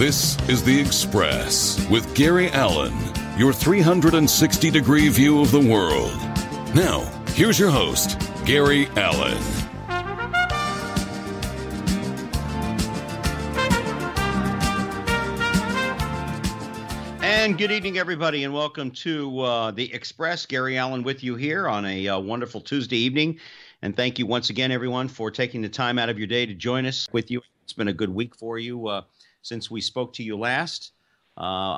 This is The Express with Gary Allen, your 360-degree view of the world. Now, here's your host, Gary Allen. And good evening, everybody, and welcome to The Express. Gary Allen with you here on a wonderful Tuesday evening. And thank you once again, everyone, for taking the time out of your day to join us with you. It's been a good week for you since we spoke to you last.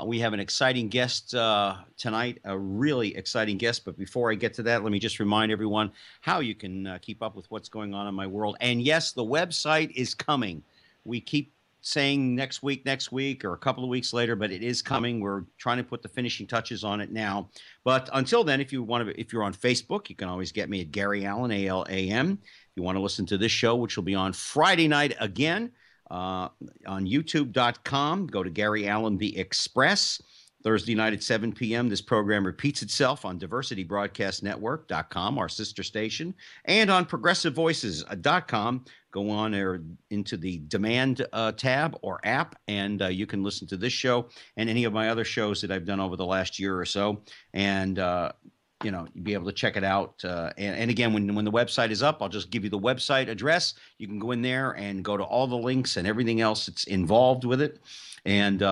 We have an exciting guest tonight, a really exciting guest. But before I get to that, let me just remind everyone how you can keep up with what's going on in my world. And yes, the website is coming. We keep saying next week, or a couple of weeks later, but it is coming. We're trying to put the finishing touches on it now. But until then, if you're on Facebook, you can always get me at Gary Allen, ALAM. If you want to listen to this show, which will be on Friday night again, on YouTube.com, go to Gary Allen The Express. Thursday night at 7 p.m. This program repeats itself on DiversityBroadcastNetwork.com, our sister station, and on ProgressiveVoices.com. Go on there into the demand tab or app, and you can listen to this show and any of my other shows that I've done over the last year or so. And you'll be able to check it out. And again, when the website is up, I'll just give you the website address. You can go in there and go to all the links and everything else that's involved with it. And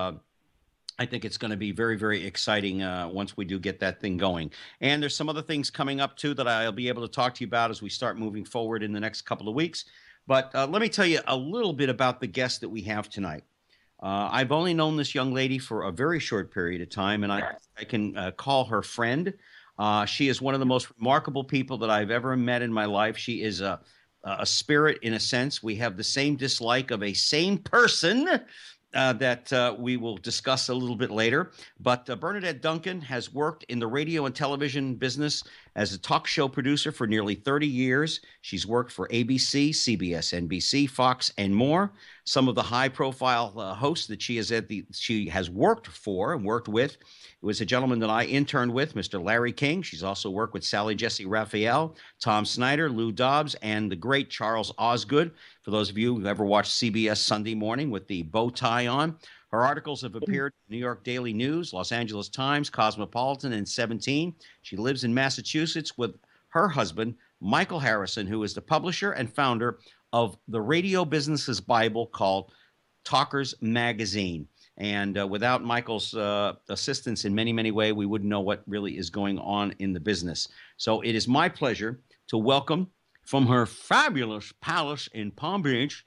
I think it's going to be very, very exciting once we do get that thing going. And there's some other things coming up, too, that I'll be able to talk to you about as we start moving forward in the next couple of weeks. But let me tell you a little bit about the guest that we have tonight. I've only known this young lady for a very short period of time, and I can call her friend. She is one of the most remarkable people that I've ever met in my life. She is a spirit in a sense. We have the same dislike of a same person that we will discuss a little bit later. But Bernadette Duncan has worked in the radio and television business as a talk show producer for nearly 30 years. She's worked for ABC, CBS, NBC, Fox, and more. Some of the high-profile hosts that she has worked for and worked with. It was a gentleman that I interned with, Mr. Larry King. She's also worked with Sally Jesse Raphael, Tom Snyder, Lou Dobbs, and the great Charles Osgood. For those of you who ever watched CBS Sunday Morning with the bow tie on, her articles have appeared in New York Daily News, Los Angeles Times, Cosmopolitan, and 17. She lives in Massachusetts with her husband, Michael Harrison, who is the publisher and founder of the radio business's Bible called Talkers Magazine. And without Michael's assistance in many, many ways, we wouldn't know what really is going on in the business. So it is my pleasure to welcome from her fabulous palace in Palm Beach,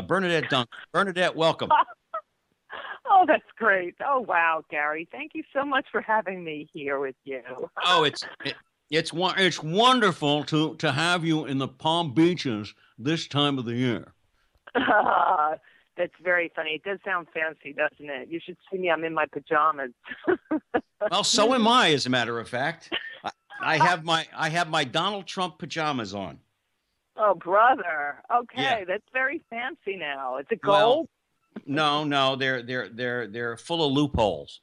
Bernadette Duncan. Bernadette, welcome. Oh, that's great. Oh, wow, Gary. Thank you so much for having me here with you. Oh, it's wonderful to have you in the Palm Beaches this time of the year. That's very funny. It does sound fancy, doesn't it? You should see me. I'm in my pajamas. Well, so am I, as a matter of fact. I have my Donald Trump pajamas on. Oh, brother. Okay, yeah. That's very fancy now. Is it gold? Well, no, they're full of loopholes.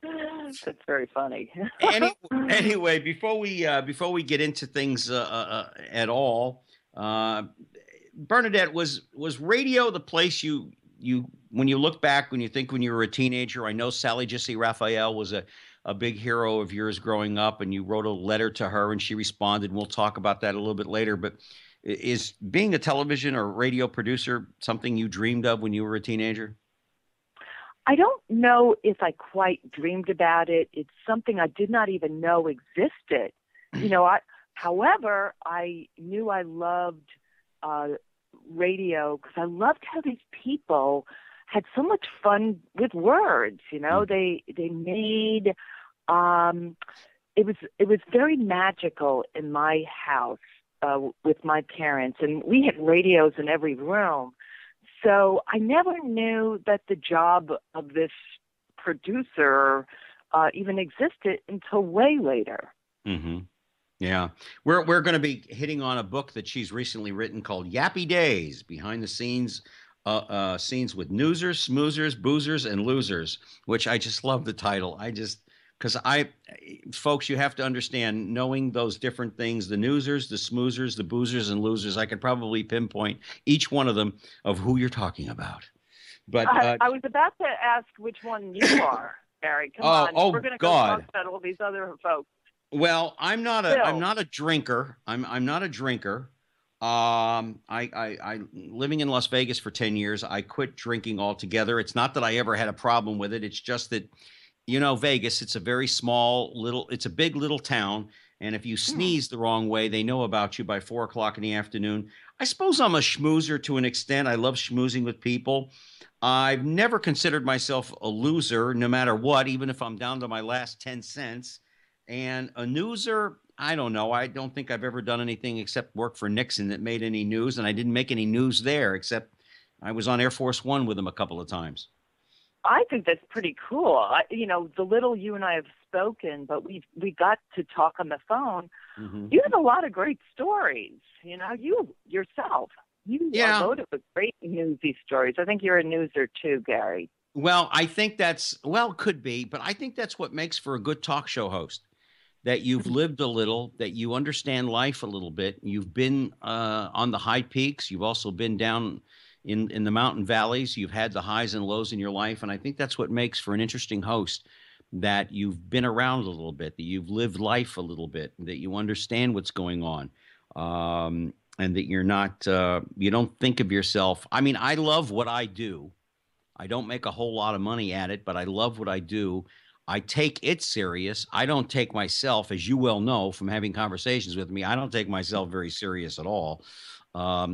That's very funny. Anyway, before we get into things at all, Bernadette, was radio the place you when you look back, when you were a teenager? I know Sally Jesse Raphael was a big hero of yours growing up, and you wrote a letter to her and she responded. We'll talk about that a little bit later. But is being a television or radio producer something you dreamed of when you were a teenager? I don't know if I quite dreamed about it. It's something I did not even know existed. However, I knew I loved radio because I loved how these people had so much fun with words. They made it was very magical in my house with my parents, and we had radios in every room. So I never knew that the job of this producer even existed until way later. Mm-hmm. Yeah. We're going to be hitting on a book that she's recently written called Yappy Days, behind the scenes scenes with Newsers, Schmoozers, Boozers, and Losers, which I just love the title. Because folks, you have to understand, knowing those different things, the Newsers, the Schmoozers, the Boozers, and Losers, I could probably pinpoint each one of them of who you're talking about. But I was about to ask which one you are, Barry. Come on. We're going to go God. talk about all these other folks. Well, I'm not a drinker. I'm not a drinker. I living in Las Vegas for 10 years. I quit drinking altogether. It's not that I ever had a problem with it. It's just that, Vegas, it's a very it's a big little town. And if you sneeze the wrong way, they know about you by 4 o'clock in the afternoon. I suppose I'm a schmoozer to an extent. I love schmoozing with people. I've never considered myself a loser, no matter what, even if I'm down to my last 10 cents. And a newser, I don't know. I don't think I've ever done anything except work for Nixon that made any news. And I didn't make any news there, except I was on Air Force One with him a couple of times. I think that's pretty cool. The little you and I have spoken, but we got to talk on the phone. Mm-hmm. You have a lot of great stories. You yourself, are loaded with great newsy stories. I think you're a newser too, Gary. Well, I think could be, but I think that's what makes for a good talk show host. That you've lived a little, that you understand life a little bit. You've been on the high peaks. You've also been down in the mountain valleys. You've had the highs and lows in your life. And I think that's what makes for an interesting host, that you've been around a little bit, that you've lived life a little bit, that you understand what's going on. And that you're not, you don't think of yourself. I mean, I love what I do. I don't make a whole lot of money at it, but I love what I do. I take it serious. I don't take myself, as you well know from having conversations with me, I don't take myself very serious at all,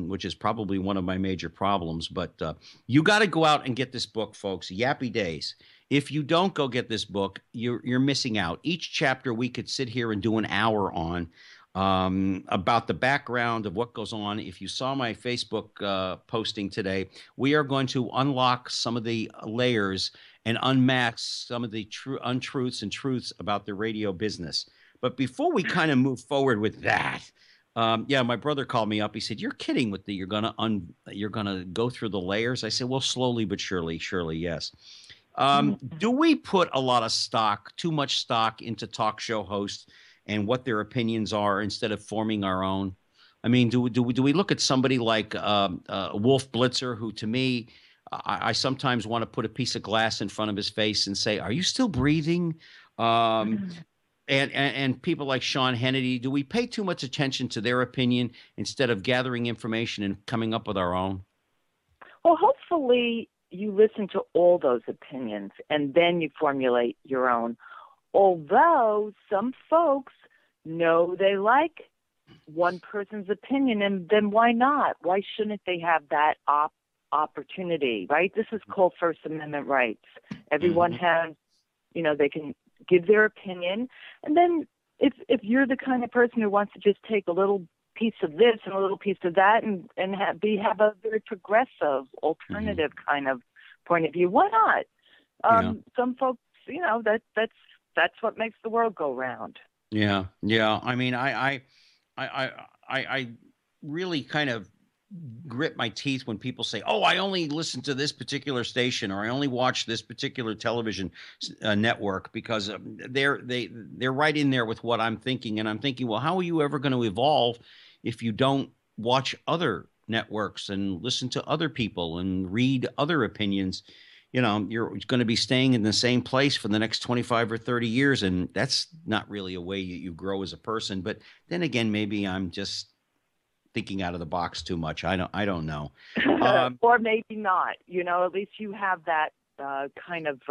which is probably one of my major problems. But you got to go out and get this book, folks, Yappy Days. If you don't go get this book, you're missing out. Each chapter we could sit here and do an hour on about the background of what goes on. If you saw my Facebook posting today, we are going to unlock some of the layers and unmask some of the untruths and truths about the radio business. But before we kind of move forward with that, my brother called me up. He said, "You're kidding with you're gonna go through the layers." I said, "Well, slowly but surely, yes." Do we put a lot of too much stock into talk show hosts and what their opinions are instead of forming our own? I mean, do we look at somebody like Wolf Blitzer, who to me, I sometimes want to put a piece of glass in front of his face and say, "Are you still breathing?" And people like Sean Hannity, do we pay too much attention to their opinion instead of gathering information and coming up with our own? Well, hopefully you listen to all those opinions and then you formulate your own. Although some folks know they like one person's opinion, and then why not? Why shouldn't they have that opportunity, right? This is called First Amendment rights. Everyone has, they can give their opinion. And then if you're the kind of person who wants to just take a little piece of this and a little piece of that and have a very progressive alternative kind of point of view, why not? Some folks, that's what makes the world go round. Yeah. I mean, I really kind of grit my teeth when people say, "Oh, I only listen to this particular station, or I only watch this particular television network," because they're right in there with what I'm thinking, and I'm thinking, well, how are you ever going to evolve if you don't watch other networks and listen to other people and read other opinions? You're going to be staying in the same place for the next 25 or 30 years, and that's not really a way you grow as a person. But then again, maybe I'm just thinking out of the box too much. I don't know. Or maybe not. At least you have that kind of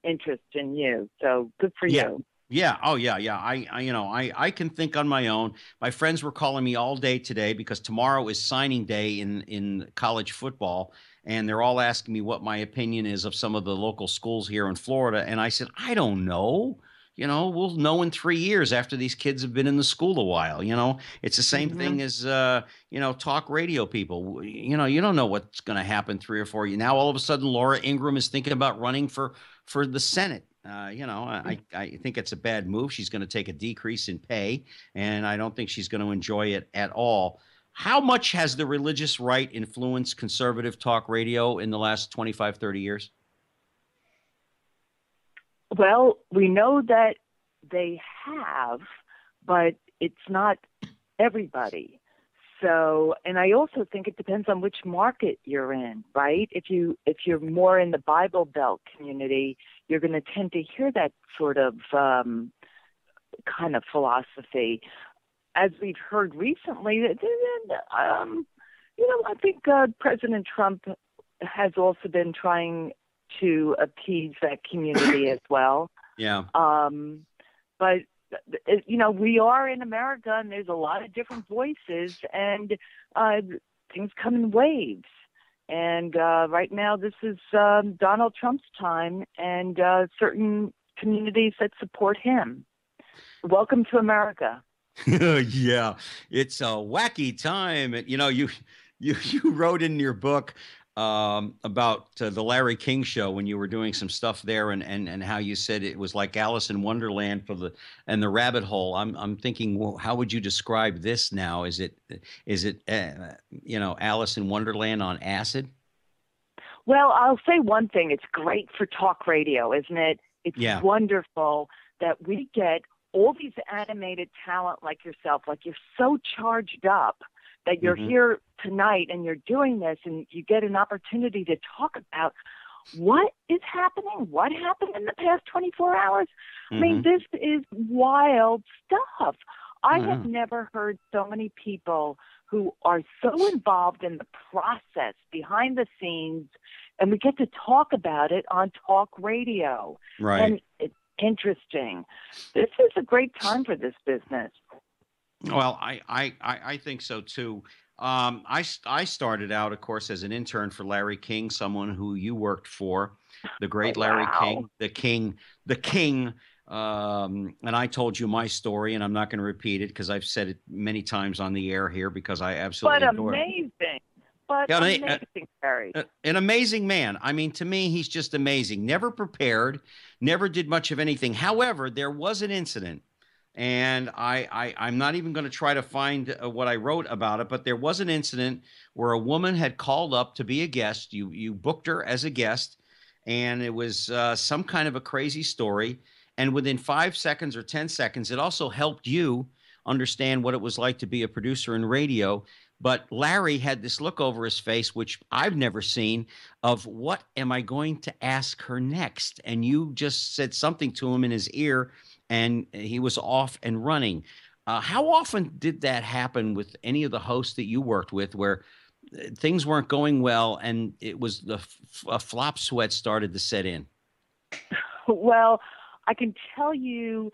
interest in you. So good for you. Yeah. Oh, yeah. I can think on my own. My friends were calling me all day today because tomorrow is signing day in college football. And they're all asking me what my opinion is of some of the local schools here in Florida. And I said, I don't know. We'll know in 3 years after these kids have been in the school a while. It's the same thing as, talk radio people. You don't know what's going to happen 3 or 4 years. Now, all of a sudden, Laura Ingraham is thinking about running for the Senate. I think it's a bad move. She's going to take a decrease in pay, and I don't think she's going to enjoy it at all. How much has the religious right influenced conservative talk radio in the last 25, 30 years? Well, we know that they have, but it's not everybody. So, and I also think it depends on which market you're in, right? If you're more in the Bible Belt community, you're going to tend to hear that sort of kind of philosophy. As we've heard recently, I think President Trump has also been trying to appease that community as well. Yeah. But we are in America, and there's a lot of different voices, and things come in waves. And right now, this is Donald Trump's time, and certain communities that support him. Welcome to America. Yeah, it's a wacky time. You wrote in your book about the Larry King show when you were doing some stuff there, and how you said it was like Alice in Wonderland and the rabbit hole. I'm thinking, well, how would you describe this now? Is it Alice in Wonderland on acid? Well, I'll say one thing. It's great for talk radio, isn't it? It's wonderful that we get all these animated talent like yourself, like you're so charged up that you're here tonight and you're doing this, and you get an opportunity to talk about what is happening, what happened in the past 24 hours. I mean, this is wild stuff. I have never heard so many people who are so involved in the process behind the scenes, and we get to talk about it on talk radio. Right. And it's interesting. This is a great time for this business. Well, I think so too. I started out, of course, as an intern for Larry King, someone who you worked for, the great Larry King, the King. And I told you my story, and I'm not going to repeat it because I've said it many times on the air here because I absolutely adore him. Amazing, Barry. An amazing man. I mean, to me, he's just amazing. Never prepared, never did much of anything. However, there was an incident. And I'm not even going to try to find what I wrote about it, but there was an incident where a woman had called up to be a guest. You booked her as a guest, and it was some kind of a crazy story. And within 5 seconds or 10 seconds, it also helped you understand what it was like to be a producer in radio. But Larry had this look over his face, which I've never seen, of what am I going to ask her next? And you just said something to him in his ear, and he was off and running. How often did that happen with any of the hosts that you worked with where things weren't going well and it was a flop sweat started to set in? Well, I can tell you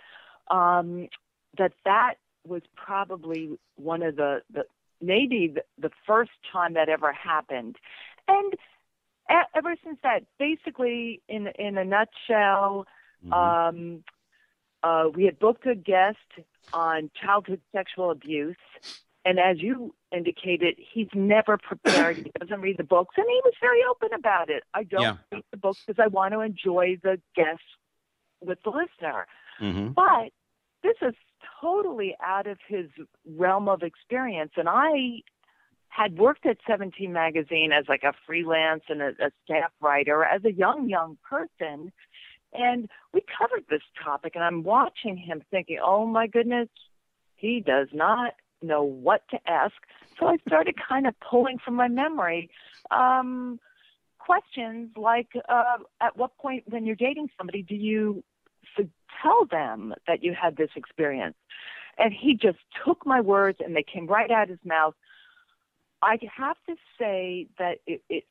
that was probably one of the first time that ever happened. And ever since that, basically, in a nutshell, we had booked a guest on childhood sexual abuse. And as you indicated, he's never prepared. He doesn't read the books. And he was very open about it. I don't read the books because I want to enjoy the guest with the listener. But this is totally out of his realm of experience. And I had worked at 17 Magazine as like a freelance and a staff writer as a young person. And we covered this topic, and I'm watching him thinking, oh, my goodness, he does not know what to ask. So I started kind of pulling from my memory questions like, at what point when you're dating somebody do you tell them that you had this experience? And he just took my words, and they came right out of his mouth. I have to say that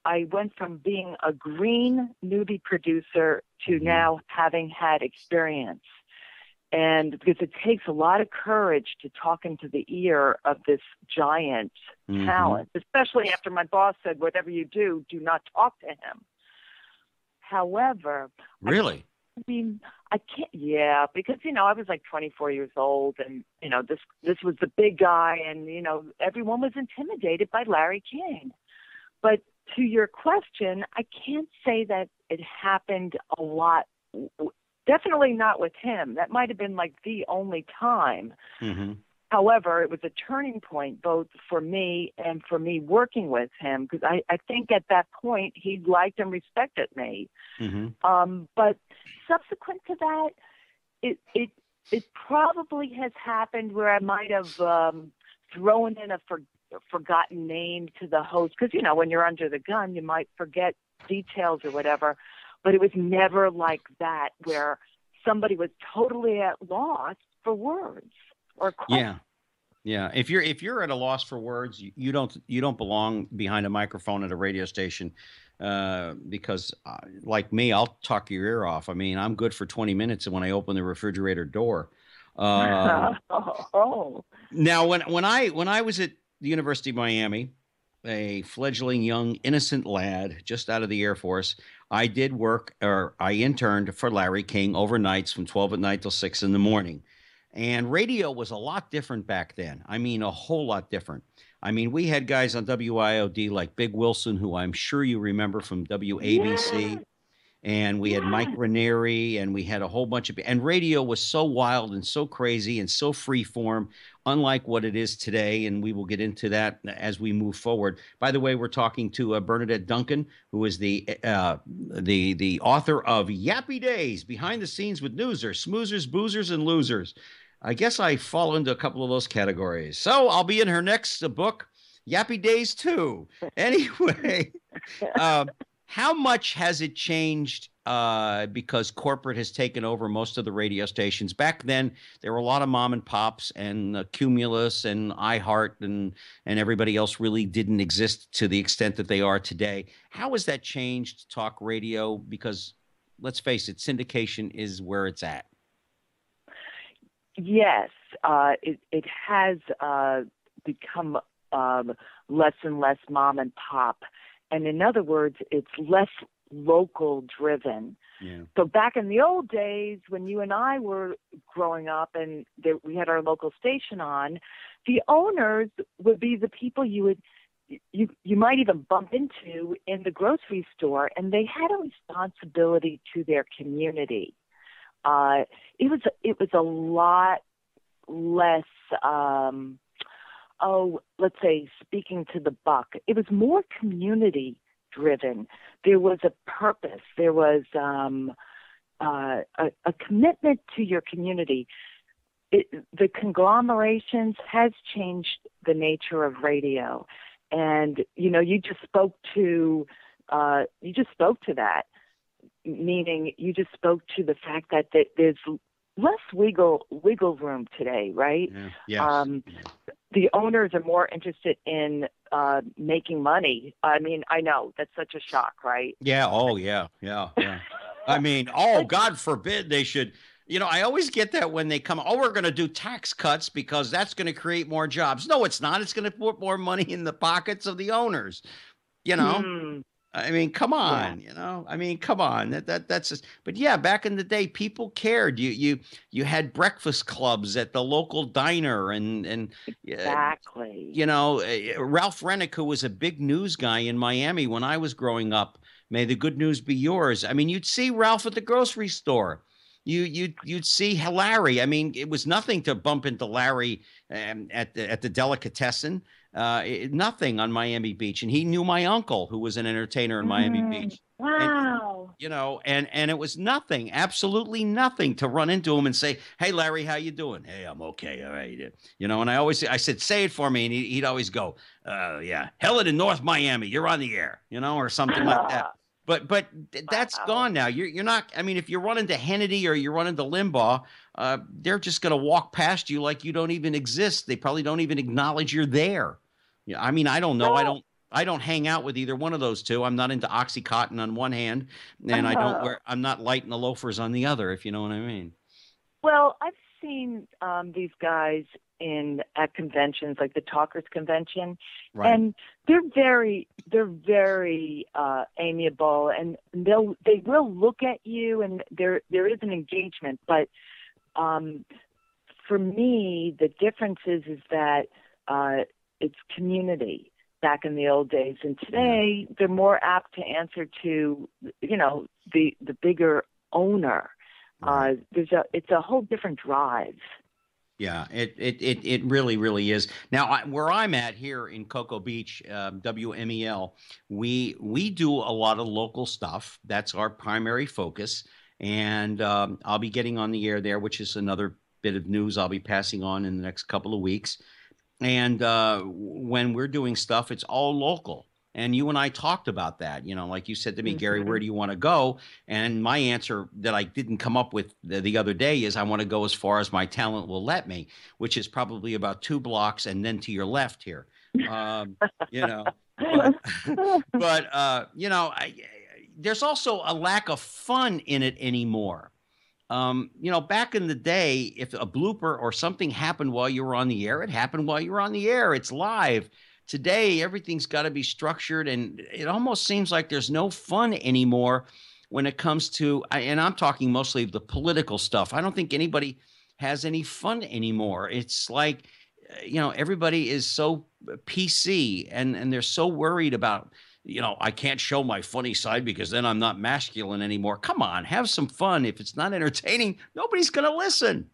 I went from being a green newbie producer to now having had experience. And because it takes a lot of courage to talk into the ear of this giant talent, especially after my boss said, whatever you do not talk to him. However, really? I can't, because, I was like 24 years old, and, this was the big guy, and, everyone was intimidated by Larry King. But to your question, I can't say that it happened a lot. Definitely not with him. That might have been like the only time. However, it was a turning point both for me and for me working with him, because I think at that point he liked and respected me. But subsequent to that, it probably has happened where I might have thrown in a forgotten name to the host, because, you know, when you're under the gun, you might forget details or whatever. But it was never like that, where somebody was totally at loss for words or questions. Yeah. If you're at a loss for words, you don't belong behind a microphone at a radio station, because like me, I'll talk your ear off. I mean, I'm good for 20 minutes, and when I open the refrigerator door. Oh. Now, when I was at the University of Miami, a fledgling young innocent lad just out of the Air Force, I did work, or I interned for Larry King overnights from 12 at night till 6 in the morning. And radio was a lot different back then. I mean, a whole lot different. I mean, we had guys on WIOD like Big Wilson, who I'm sure you remember from WABC. Yes. And we had Mike Yes. Ranieri, and we had a whole bunch of, and radio was so wild and so crazy and so free form, unlike what it is today. And we will get into that as we move forward. By the way, we're talking to Bernadette Duncan, who is the author of Yappy Days, Behind the Scenes with Newsers, Schmoozers, Boozers, and Losers. I guess I fall into a couple of those categories. So I'll be in her next book, Yappy Days too. Anyway, how much has it changed because corporate has taken over most of the radio stations? Back then, there were a lot of mom and pops, and Cumulus and iHeart and everybody else really didn't exist to the extent that they are today. How has that changed talk radio? Because let's face it, syndication is where it's at. Yes, it has become less and less mom and pop. And in other words, it's less local driven. Yeah. So back in the old days, when you and I were growing up and we had our local station on, the owners would be the people you might even bump into in the grocery store, and they had a responsibility to their community. It was a lot less, let's say, speaking to the buck. It was more community driven. There was a purpose. There was a commitment to your community. The conglomerations has changed the nature of radio, and you just spoke to that. Meaning, you just spoke to the fact that there's less wiggle room today, right? Yeah. Yes. The owners are more interested in making money. I mean, I know that's such a shock, right? Yeah. Oh, yeah. I mean, God forbid they should. I always get that when they come. Oh, we're going to do tax cuts because that's going to create more jobs. No, it's not. It's going to put more money in the pockets of the owners. I mean, come on, I mean, come on. That's just, but yeah, back in the day, people cared. You had breakfast clubs at the local diner, and exactly. Ralph Rennick, who was a big news guy in Miami when I was growing up. May the good news be yours. I mean, you'd see Ralph at the grocery store. You'd see Larry. I mean, it was nothing to bump into Larry at the delicatessen. Nothing on Miami Beach, and he knew my uncle, who was an entertainer in Miami Beach. Wow. And it was nothing, absolutely nothing, to run into him and say, "Hey, Larry, how you doing?" "Hey, I'm okay." "All right." And I said, "Say it for me," and he'd always go, "Yeah, Helen in North Miami, you're on the air," or something like that. But that's gone now. You're not. I mean, if you run into Hannity or you run into Limbaugh, they're just going to walk past you like you don't even exist. They probably don't even acknowledge you're there. I mean, I don't know. No. I don't hang out with either one of those two. I'm not into OxyContin on one hand, and I'm not lighting the loafers on the other, if you know what I mean. Well, I've seen these guys at conventions, like the Talkers Convention, right. And they're very amiable, and they will look at you, and there is an engagement. But for me, the difference is that it's community back in the old days, and today they're more apt to answer to the bigger owner. Right. It's a whole different drive. Yeah, it really, really is. Now, where I'm at here in Cocoa Beach, WMEL, we do a lot of local stuff. That's our primary focus, and I'll be getting on the air there, which is another bit of news I'll be passing on in the next couple of weeks. And when we're doing stuff, it's all local. And you and I talked about that. Like you said to me, Gary, where do you want to go? And my answer that I didn't come up with the other day is I want to go as far as my talent will let me, which is probably about 2 blocks and then to your left here. You know, but, there's also a lack of fun in it anymore. Back in the day, if a blooper or something happened while you were on the air, it happened while you were on the air. It's live. Today, everything's got to be structured, and it almost seems like there's no fun anymore when it comes to, and I'm talking mostly the political stuff. I don't think anybody has any fun anymore. It's like, everybody is so PC, and they're so worried about, I can't show my funny side because then I'm not masculine anymore. Come on, have some fun. If it's not entertaining, nobody's going to listen.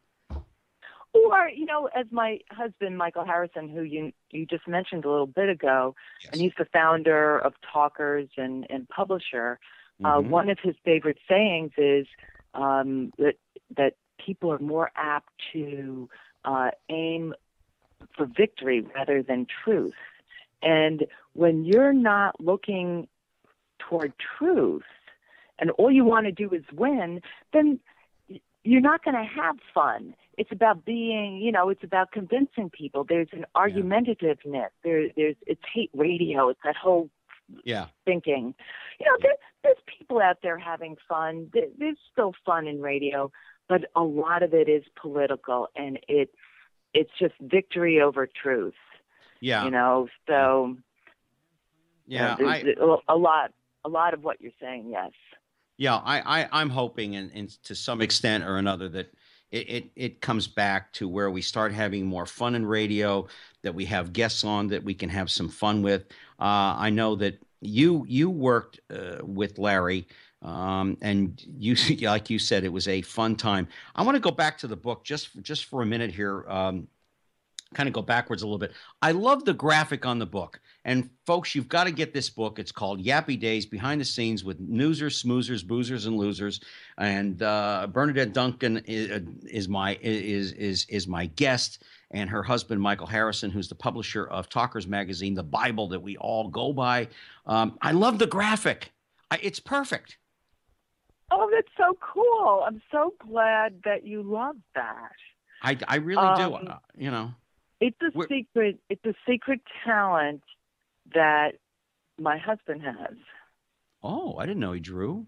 Or, as my husband, Michael Harrison, who you just mentioned a little bit ago, Yes. and he's the founder of Talkers and publisher, one of his favorite sayings is that people are more apt to aim for victory rather than truth. And when you're not looking toward truth and all you want to do is win, then you're not going to have fun. It's about being, it's about convincing people. There's an argumentativeness. It's hate radio. It's that whole thinking. There's people out there having fun. There's still fun in radio, but a lot of it is political, and it's just victory over truth. Yeah. So yeah, a lot of what you're saying. Yes. Yeah, I'm hoping, and to some extent or another, that it comes back to where we start having more fun in radio, that we have guests on that we can have some fun with. I know that you worked with Larry, and you, like you said, it was a fun time. I want to go back to the book just for a minute here. Kind of go backwards a little bit. I love the graphic on the book. And folks, you've got to get this book. It's called Yappy Days, Behind the Scenes with Newsers, Schmoozers, Boozers, and Losers. And Bernadette Duncan is my guest, and her husband, Michael Harrison, who's the publisher of Talkers Magazine, the Bible that we all go by. I love the graphic. It's perfect. Oh, that's so cool. I'm so glad that you love that. I really do, It's a secret talent that my husband has. Oh, I didn't know he drew.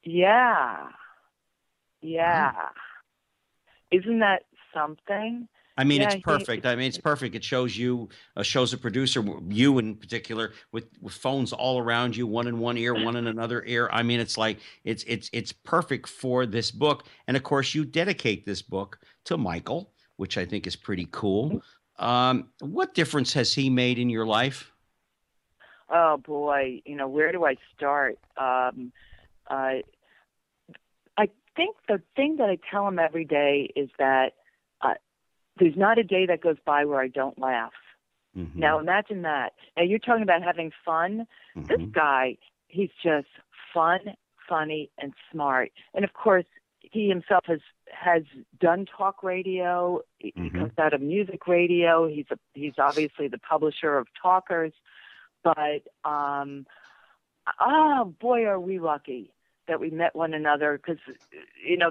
Yeah. Wow. Isn't that something? I mean, it's perfect. It's perfect. It shows a producer, you in particular, with phones all around you, one in one ear, one in another ear. I mean, it's like it's perfect for this book. And of course, you dedicate this book to Michael, which I think is pretty cool. What difference has he made in your life? Oh boy, where do I start? I think the thing that I tell him every day is that there's not a day that goes by where I don't laugh. Mm-hmm. Now imagine that. Now you're talking about having fun. Mm-hmm. This guy, he's just fun, funny, and smart. And of course, he himself has done talk radio. He comes out of music radio. He's obviously the publisher of Talkers. But boy, are we lucky that we met one another, because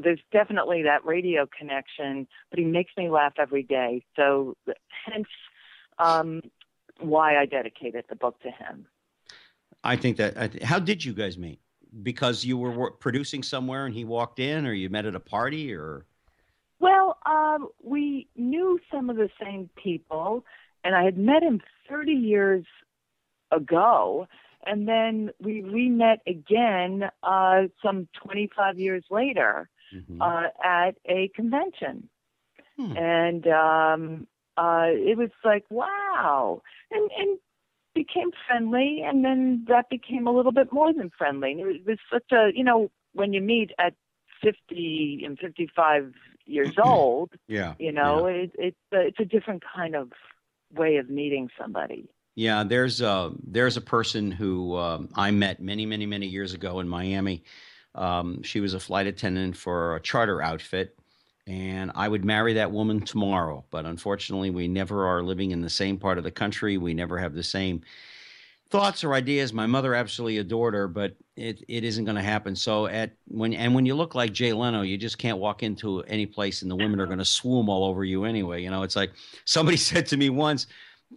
there's definitely that radio connection. But he makes me laugh every day. So hence why I dedicated the book to him. I think that. How did you guys meet? Because you were producing somewhere and he walked in, or you met at a party, or? Well, we knew some of the same people, and I had met him 30 years ago, and then we re-met again some 25 years later at a convention. And it was like, wow. And became friendly, and then that became a little bit more than friendly. It was such a, when you meet at 50 and 55 years old, it's a different kind of way of meeting somebody. Yeah, there's a person who I met many, many, many years ago in Miami. She was a flight attendant for a charter outfit, and I would marry that woman tomorrow. But unfortunately, we never are living in the same part of the country. We never have the same thoughts or ideas. My mother absolutely adored her, but it isn't going to happen. So when you look like Jay Leno, you just can't walk into any place and the women are going to swoon all over you anyway. It's like somebody said to me once.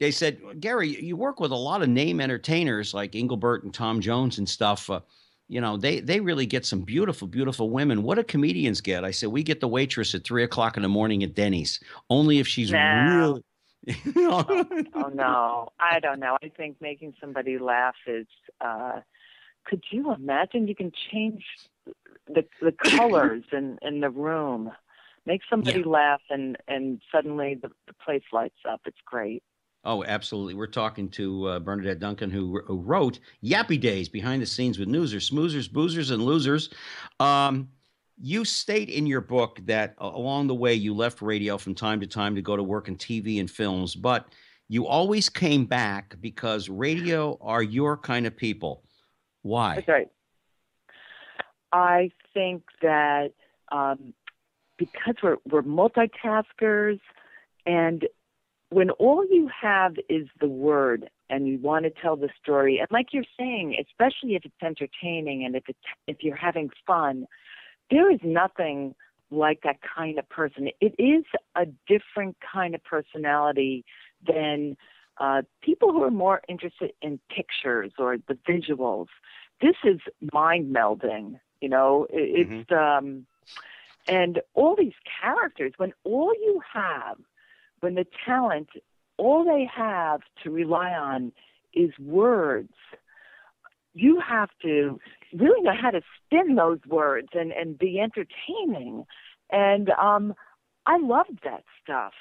They said, Gary, you work with a lot of name entertainers like Engelbert and Tom Jones and stuff. They really get some beautiful, beautiful women. What do comedians get? I said, we get the waitress at 3 o'clock in the morning at Denny's, only if she's No. really. Oh no, I don't know. I think making somebody laugh is. Could you imagine? You can change the colors in the room, make somebody laugh, and suddenly the place lights up. It's great. Oh, absolutely. We're talking to Bernadette Duncan, who wrote Yappy Days, Behind the Scenes with Newsers, Schmoozers, Boozers, and Losers. You state in your book that along the way you left radio from time to time to go to work in TV and films, but you always came back because radio are your kind of people. Why? That's right. I think that because we're multitaskers, and when all you have is the word and you want to tell the story, and like you're saying, especially if it's entertaining and if you're having fun, there is nothing like that kind of person. It is a different kind of personality than people who are more interested in pictures or the visuals. This is mind melding, it's and all these characters, when the talent, all they have to rely on is words, you have to really know how to spin those words and be entertaining. And I loved that stuff.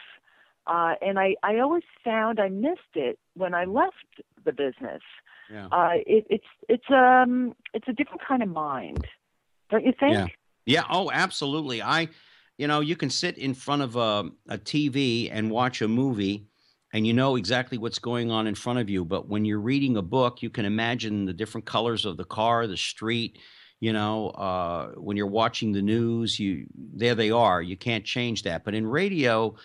And I always found I missed it when I left the business. Yeah. It's a different kind of mind, don't you think? Yeah. Yeah. Oh, absolutely. You can sit in front of a TV and watch a movie and you know exactly what's going on in front of you. But when you're reading a book, you can imagine the different colors of the car, the street. When you're watching the news, there they are. You can't change that. But in radio,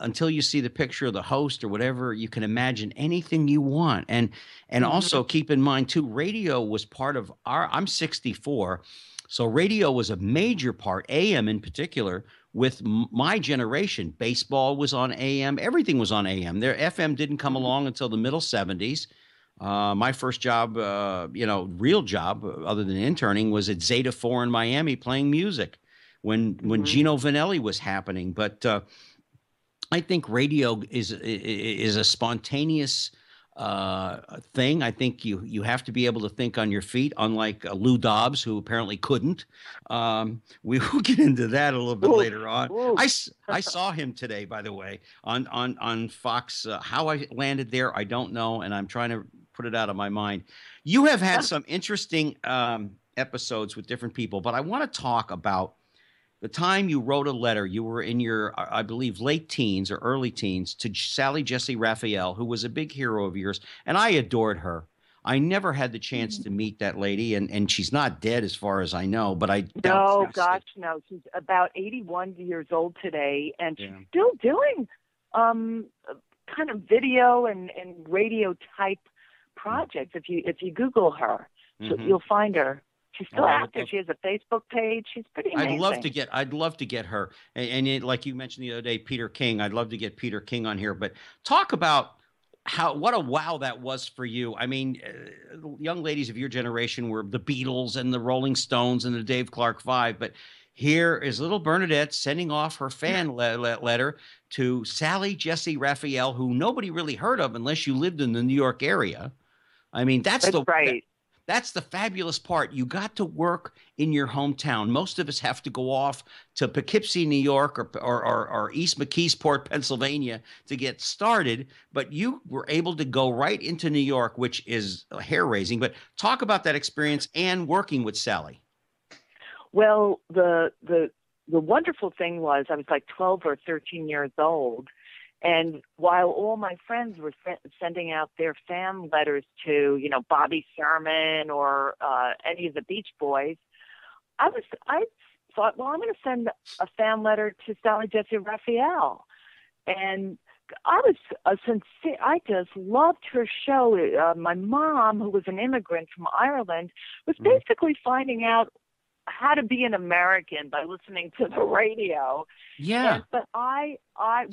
until you see the picture of the host or whatever, you can imagine anything you want. And also keep in mind too, radio was part of I'm 64. So radio was a major part, AM in particular, with my generation. Baseball was on AM. Everything was on AM. Their FM didn't come along until the middle 70s. My first job, real job, other than interning, was at Zeta 4 in Miami playing music when Gino Vanelli was happening. But I think radio is a spontaneous thing. I think you have to be able to think on your feet, unlike Lou Dobbs, who apparently couldn't. We will get into that a little bit later on. I saw him today, by the way, on Fox. How I landed there, I don't know, and I'm trying to put it out of my mind. You have had some interesting episodes with different people, but I want to talk about the time you wrote a letter. You were in your, I believe, late teens or early teens, to Sally Jesse Raphael, who was a big hero of yours, and I adored her. I never had the chance to meet that lady, and she's not dead as far as I know, but I no. She's about 81 years old today, and she's still doing kind of video and radio type projects. If you Google her, you'll find her. She's still active. She has a Facebook page. She's pretty amazing. I'd love to get her. And like you mentioned the other day, Peter King. I'd love to get Peter King on here. But talk about what a wow that was for you. I mean, young ladies of your generation were the Beatles and the Rolling Stones and the Dave Clark Five. But here is little Bernadette sending off her fan letter to Sally Jesse Raphael, who nobody really heard of unless you lived in the New York area. I mean, that's right. That's the fabulous part. You got to work in your hometown. Most of us have to go off to Poughkeepsie, New York, or East McKeesport, Pennsylvania to get started. But you were able to go right into New York, which is hair-raising. But talk about that experience and working with Sally. Well, the wonderful thing was I was like 12 or 13 years old. And while all my friends were sending out their fan letters to, Bobby Sherman or any of the Beach Boys, I thought, well, I'm going to send a fan letter to Sally Jesse Raphael. And I was sincere. I just loved her show. My mom, who was an immigrant from Ireland, was basically finding out how to be an American by listening to the radio. Yeah. But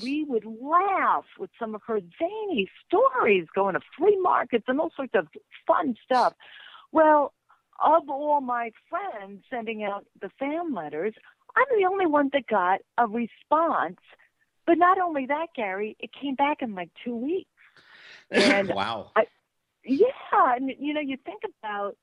we would laugh with some of her zany stories, going to flea markets and all sorts of fun stuff. Well, of all my friends sending out the fan letters, I'm the only one that got a response. But not only that, Gary, it came back in like 2 weeks. And wow. And you think about,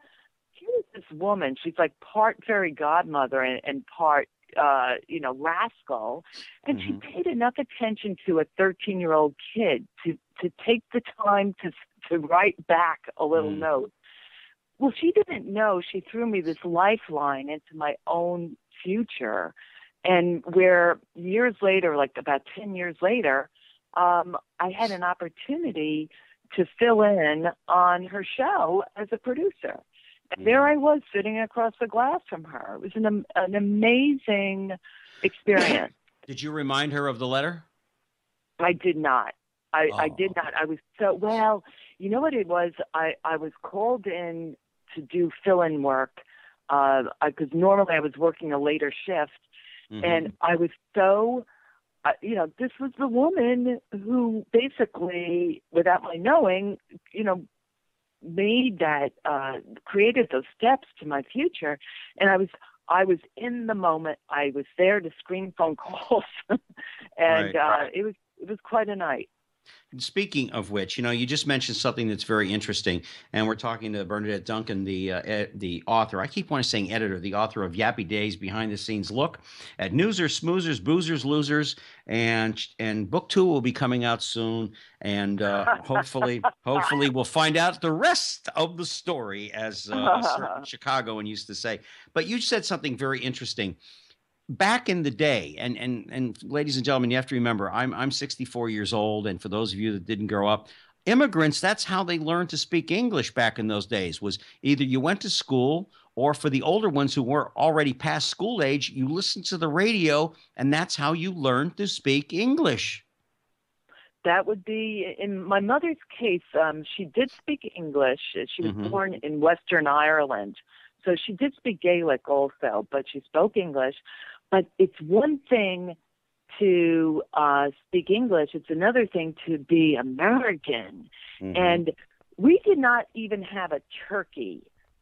here's this woman, she's like part fairy godmother and part, rascal. And she paid enough attention to a 13-year-old kid to take the time to write back a little note. Well, she didn't know she threw me this lifeline into my own future. And where years later, like about 10 years later, I had an opportunity to fill in on her show as a producer. And there I was sitting across the glass from her. It was an amazing experience. Did you remind her of the letter? I did not. I did not. I was well, you know what it was? I was called in to do fill-in work because normally I was working a later shift. And I was this was the woman who basically, without my knowing, made that, created those steps to my future. And I was in the moment. I was there to screen phone calls, and it was quite a night. Speaking of which, you just mentioned something that's very interesting, and we're talking to Bernadette Duncan, the author. I keep wanting to saying editor, the author of Yappy Days, behind the scenes look at Schmoozers, Schmoozers, Boozers, Losers, and book 2 will be coming out soon, and hopefully we'll find out the rest of the story, as a certain Chicagoan used to say. But you said something very interesting. Back in the day, and ladies and gentlemen, you have to remember, I'm 64 years old, and for those of you that didn't grow up, immigrants, that's how they learned to speak English back in those days, was either you went to school, or for the older ones who were already past school age, you listened to the radio, and that's how you learned to speak English. That would be, in my mother's case, she did speak English. She was born in Western Ireland. So she did speak Gaelic also, but she spoke English. But it's one thing to speak English. It's another thing to be American. And we did not even have a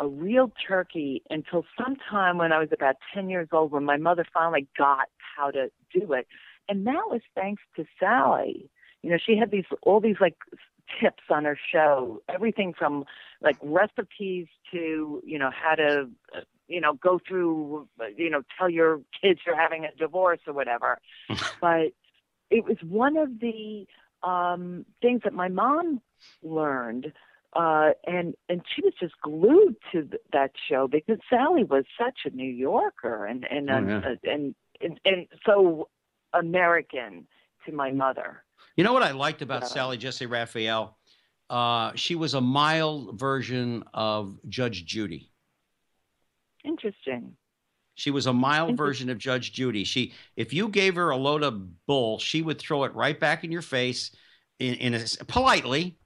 real turkey, until sometime when I was about 10 years old, when my mother finally got how to do it. And that was thanks to Sally. She had all these like tips on her show, everything from like recipes to, how to, go through, tell your kids you're having a divorce or whatever. But it was one of the things that my mom learned. And she was just glued to that show because Sally was such a New Yorker and so American to my mother. You know what I liked about Sally Jesse Raphael? She was a mild version of Judge Judy. Interesting. She was a mild version of Judge Judy. If you gave her a load of bull, she would throw it right back in your face, politely,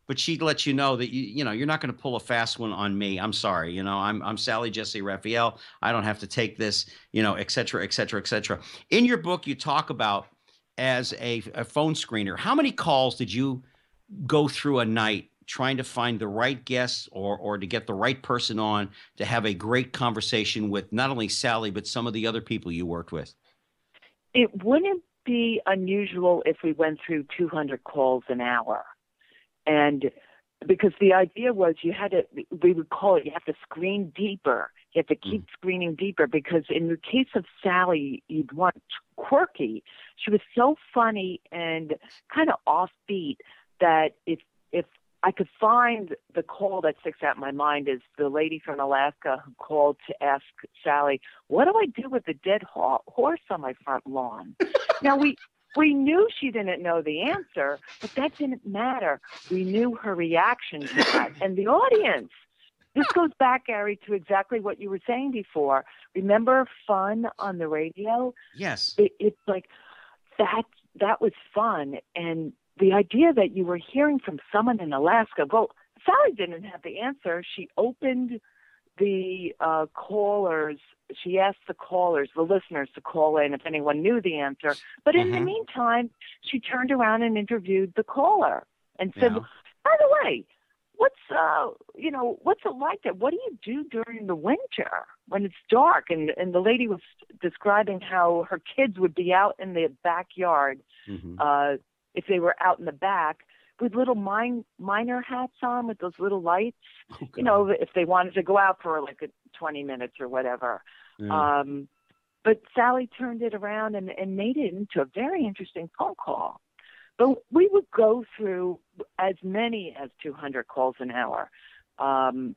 but she'd let you know that you're not going to pull a fast one on me. I'm sorry. I'm Sally Jesse Raphael. I don't have to take this. Et cetera, et cetera, et cetera. In your book, you talk about, as a phone screener, how many calls did you go through a night trying to find the right guests or to get the right person on to have a great conversation with not only Sally, but some of the other people you worked with? It wouldn't be unusual if we went through 200 calls an hour. And because the idea was we would call it, you have to screen deeper. You have to keep screening deeper, because in the case of Sally, you'd want quirky. She was so funny and kind of offbeat that if I could find the call that sticks out in my mind, is the lady from Alaska who called to ask Sally, what do I do with the dead horse on my front lawn? Now, we knew she didn't know the answer, but that didn't matter. We knew her reaction to that. And the audience this goes back, Gary, to exactly what you were saying before. Remember fun on the radio? Yes. It's like that was fun. And the idea that you were hearing from someone in Alaska, well, Sally didn't have the answer. She opened the callers. She asked the callers, the listeners, to call in if anyone knew the answer. But in the meantime, she turned around and interviewed the caller and said, by the way, what's it like there? What do you do during the winter when it's dark? And the lady was describing how her kids would be out in the backyard if they were out in the back with little miner hats on with those little lights, if they wanted to go out for like 20 minutes or whatever. Yeah. But Sally turned it around and made it into a very interesting phone call. But we would go through as many as 200 calls an hour. And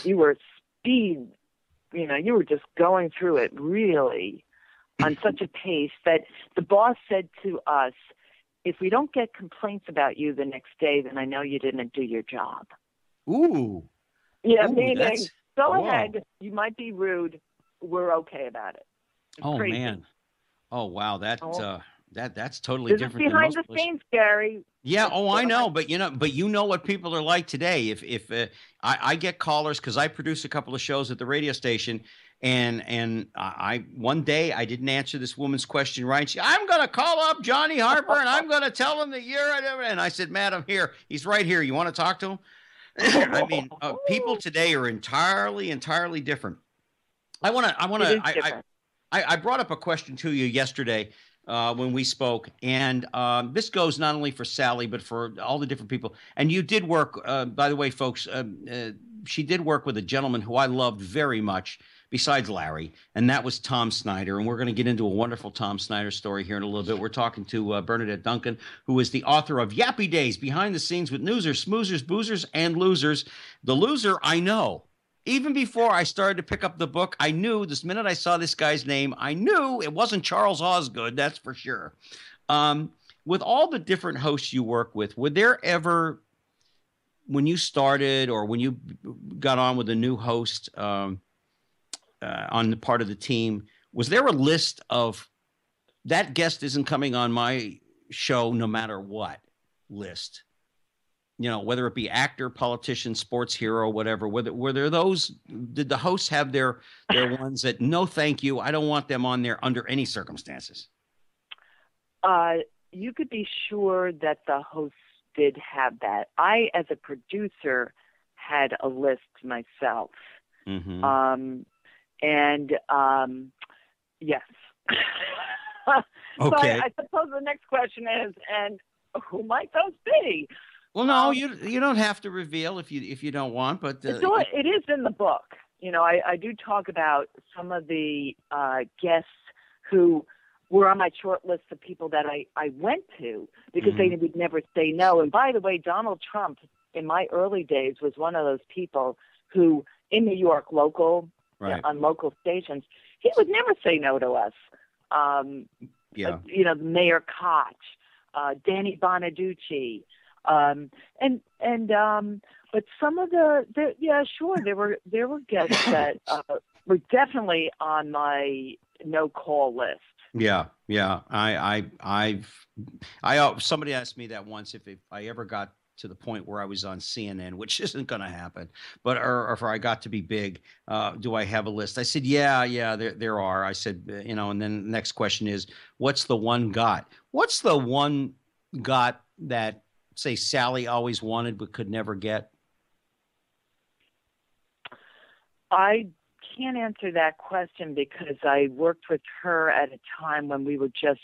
you were speed, you were just going through it really on such a pace that the boss said to us, if we don't get complaints about you the next day, then I know you didn't do your job. Ooh. Yeah, meaning, go ahead. You might be rude. We're okay about it. It's crazy. Man. Oh, wow. That's totally this different. Is behind the scenes, Gary. Yeah. I know. But you know what people are like today. If I get callers, because I produce a couple of shows at the radio station, and I one day I didn't answer this woman's question right. I'm going to call up Johnny Harper and I'm going to tell him that you're, and I said, Madam, he's right here. You want to talk to him? I mean, people today are entirely different. I brought up a question to you yesterday when we spoke, and this goes not only for Sally but for all the different people. And you did work, by the way, folks. She did work with a gentleman who I loved very much, besides Larry, and that was Tom Snyder. And we're going to get into a wonderful Tom Snyder story here in a little bit. We're talking to Bernadette Duncan, who is the author of Yappy Days, Behind the Scenes with Newsers, Schmoozers, Boozers, and Losers. The loser I know. Even before I started to pick up the book, I knew this minute I saw this guy's name, I knew it wasn't Charles Osgood, that's for sure. With all the different hosts you work with, were there ever, when you started or when you got on with a new host on the part of the team, was there a list of that guest isn't coming on my show no matter what list? Whether it be actor, politician, sports hero, whatever, were there those, did the hosts have their ones that, no, thank you, I don't want them on there under any circumstances? You could be sure that the hosts did have that. I, as a producer, had a list myself. Mm-hmm. Yes. Okay. So I suppose the next question is, and who might those be? Well, no, you don't have to reveal if you don't want, but it is in the book. I do talk about some of the guests who were on my short list of people that I went to because they would never say no. And by the way, Donald Trump, in my early days, was one of those people who, in New York, on local stations, he would never say no to us. Mayor Koch, Danny Bonaducci. But some of there were guests that were definitely on my no call list. Yeah. Somebody asked me that once if I ever got to the point where I was on CNN, which isn't going to happen, but or if I got to be big, do I have a list? I said, yeah, there are. I said, and then the next question is, what's the one got? What's the one got that, say, Sally always wanted but could never get? I can't answer that question because I worked with her at a time when we were just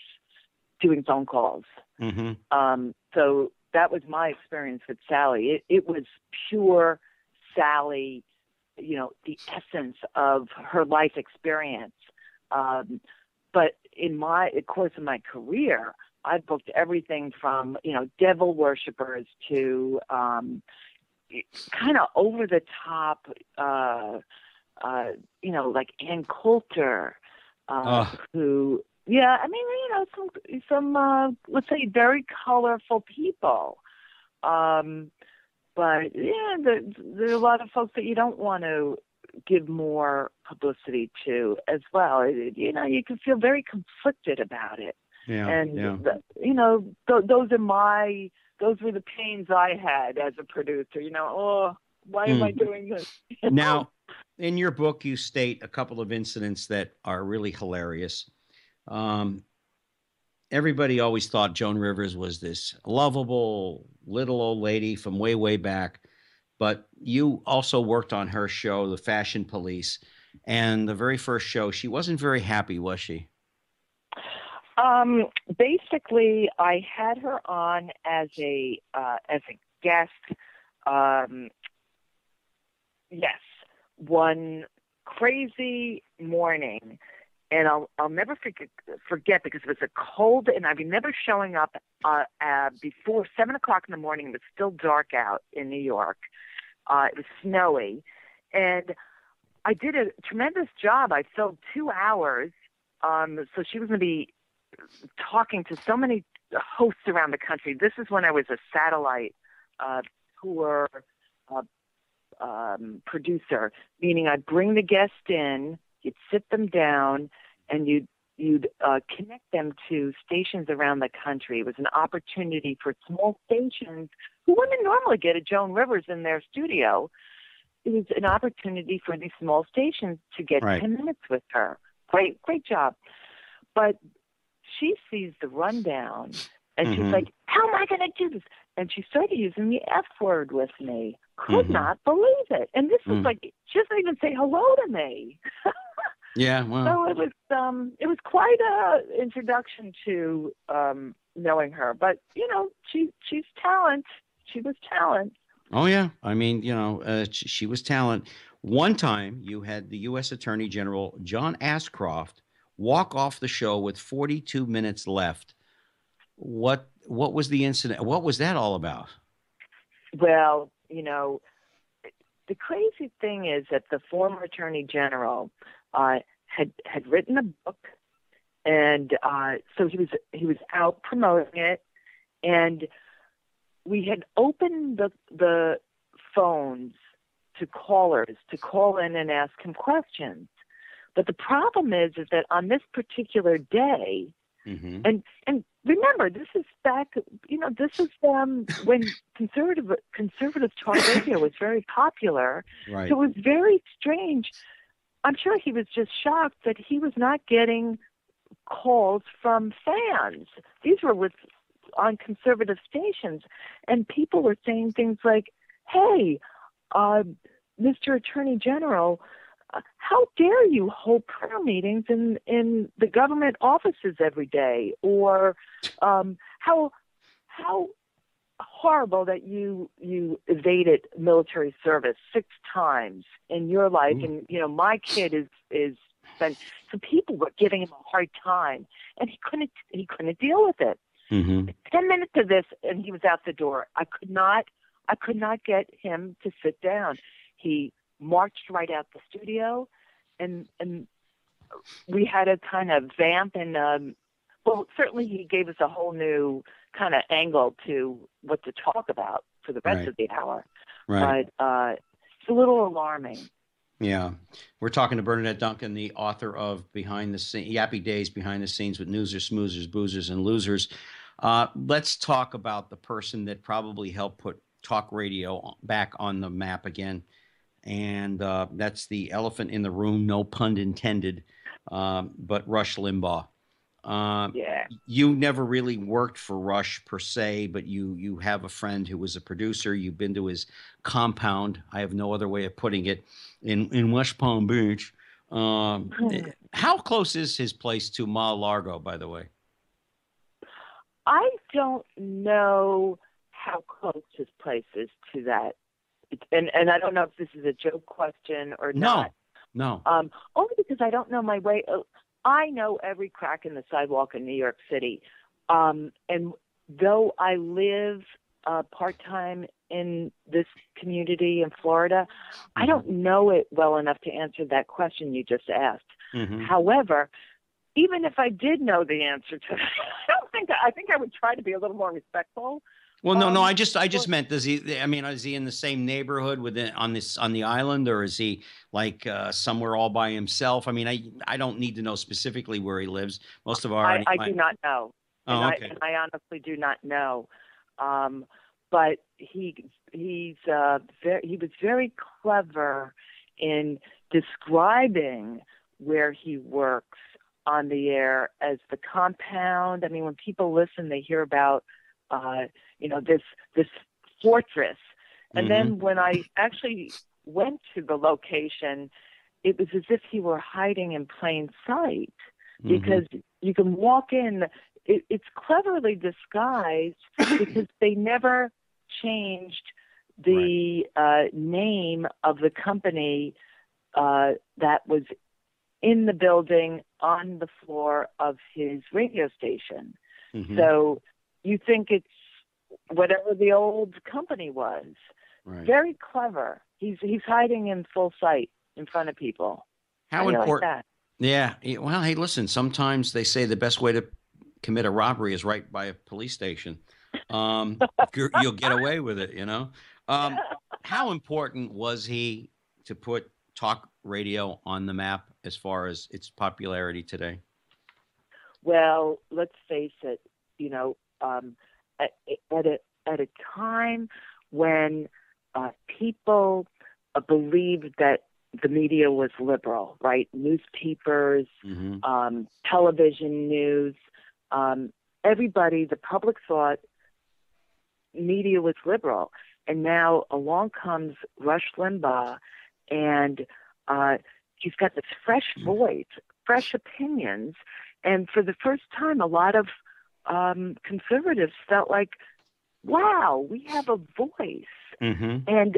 doing phone calls. Mm-hmm. So that was my experience with Sally. It was pure Sally, the essence of her life experience. But in the course of my career, I've booked everything from, devil worshippers to kind of over the top, like Ann Coulter, who, some let's say very colorful people. But yeah, there are a lot of folks that you don't want to give more publicity to as well. You know, you can feel very conflicted about it. Yeah. And yeah. Those were the pains I had as a producer. You know, oh, why am I doing this? Now, in your book, you state a couple of incidents that are really hilarious. Everybody always thought Joan Rivers was this lovable little old lady from way, way back. But you also worked on her show, The Fashion Police. And the very first show, she wasn't very happy, was she? Basically, I had her on as a guest. Yes, one crazy morning, and I'll never forget because it was a cold, and I remember showing up before 7:00 in the morning. It was still dark out in New York. It was snowy, and I did a tremendous job. I filled 2 hours. So she was going to be talking to so many hosts around the country. This is when I was a satellite tour producer, meaning I'd bring the guest in, you'd sit them down, and you'd connect them to stations around the country. It was an opportunity for small stations who wouldn't normally get a Joan Rivers in their studio. It was an opportunity for these small stations to get 10 minutes with her. Great job. But she sees the rundown, and she's like, how am I going to do this? And she started using the F word with me. Could not believe it. And this was like, she doesn't even say hello to me. Yeah, well. So it was quite a introduction to knowing her. But, you know, she's talent. She was talent. Oh, yeah. I mean, you know, she was talent. One time you had the U.S. Attorney General John Ashcroft walk off the show with 42 minutes left. What was the incident? What was that all about? Well, you know, the crazy thing is that the former Attorney General had written a book, and so he was out promoting it, and we had opened the phones to callers to call in and ask him questions. But the problem is that on this particular day, and remember, this is back, you know, this is when conservative talk radio was very popular. Right. So it was very strange. I'm sure he was just shocked that he was not getting calls from fans. These were on conservative stations, and people were saying things like, hey, Mr. Attorney General, how dare you hold prayer meetings in the government offices every day? Or how horrible that you evaded military service 6 times in your life. Ooh. And, you know, my kid is spent. So people were giving him a hard time, and he couldn't deal with it. 10 minutes of this, and he was out the door. I could not get him to sit down. He marched right out the studio, and we had a kind of vamp, and well, certainly he gave us a whole new kind of angle to what to talk about for the rest of the hour. Right. But it's a little alarming. Yeah. We're talking to Bernadette Duncan, the author of Yappy Days, Behind the Scenes with Newsers, Schmoozers, Boozers, and Losers. Let's talk about the person that probably helped put talk radio back on the map again. And that's the elephant in the room, no pun intended, but Rush Limbaugh. Yeah. You never really worked for Rush per se, but you have a friend who was a producer. You've been to his compound. I have no other way of putting it, in West Palm Beach. How close is his place to Mar-a-Lago, by the way? I don't know how close his place is to that. And I don't know if this is a joke question or not. No. Only because I don't know my way. I know every crack in the sidewalk in New York City. And though I live part-time in this community in Florida, I don't know it well enough to answer that question you just asked. However, even if I did know the answer to that, I think I would try to be a little more respectful Well, no. I just meant, does he? I mean, is he in the same neighborhood on the island, or is he like somewhere all by himself? I mean, I don't need to know specifically where he lives. Most of our I do not know, Oh, okay. I honestly do not know. But he was very clever in describing where he works on the air as the compound. I mean, when people listen, they hear about this fortress, and then when I actually went to the location, it was as if he were hiding in plain sight, because you can walk in. It's cleverly disguised because they never changed the name of the company that was in the building on the floor of his radio station. So you think it's whatever the old company was. Right. Very clever. He's hiding in full sight in front of people. How important? Like that? Yeah. Well, hey, listen. Sometimes they say the best way to commit a robbery is right by a police station. You'll get away with it, you know. How important was he to put talk radio on the map as far as its popularity today? Well, let's face it. You know, at a time when people believed that the media was liberal, right? Newspapers, television news. Everybody, the public thought media was liberal. And now along comes Rush Limbaugh, and he's got this fresh voice, fresh opinions. And for the first time, a lot of conservatives felt like, wow, we have a voice. And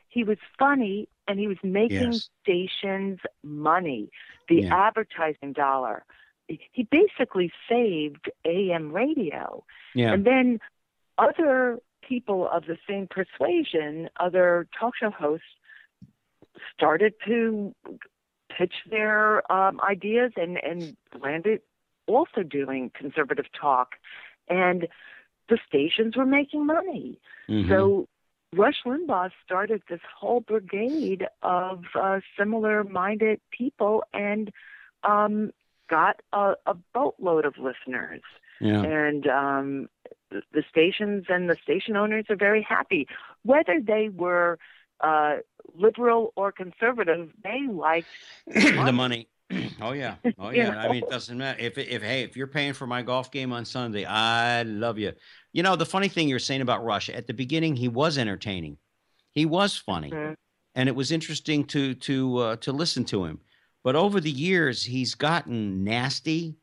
he was funny, and he was making stations money, the advertising dollar. He basically saved AM radio. And then other people of the same persuasion, other talk show hosts, started to pitch their ideas and landed also doing conservative talk. And the stations were making money. So Rush Limbaugh started this whole brigade of similar-minded people and got a boatload of listeners. And the stations and the station owners are very happy. Whether they were liberal or conservative, they liked the money. Oh yeah. I mean, it doesn't matter if you're paying for my golf game on Sunday, I love you. You know, the funny thing you're saying about Rush, at the beginning, he was entertaining, he was funny, and it was interesting to listen to him. But over the years, he's gotten nasty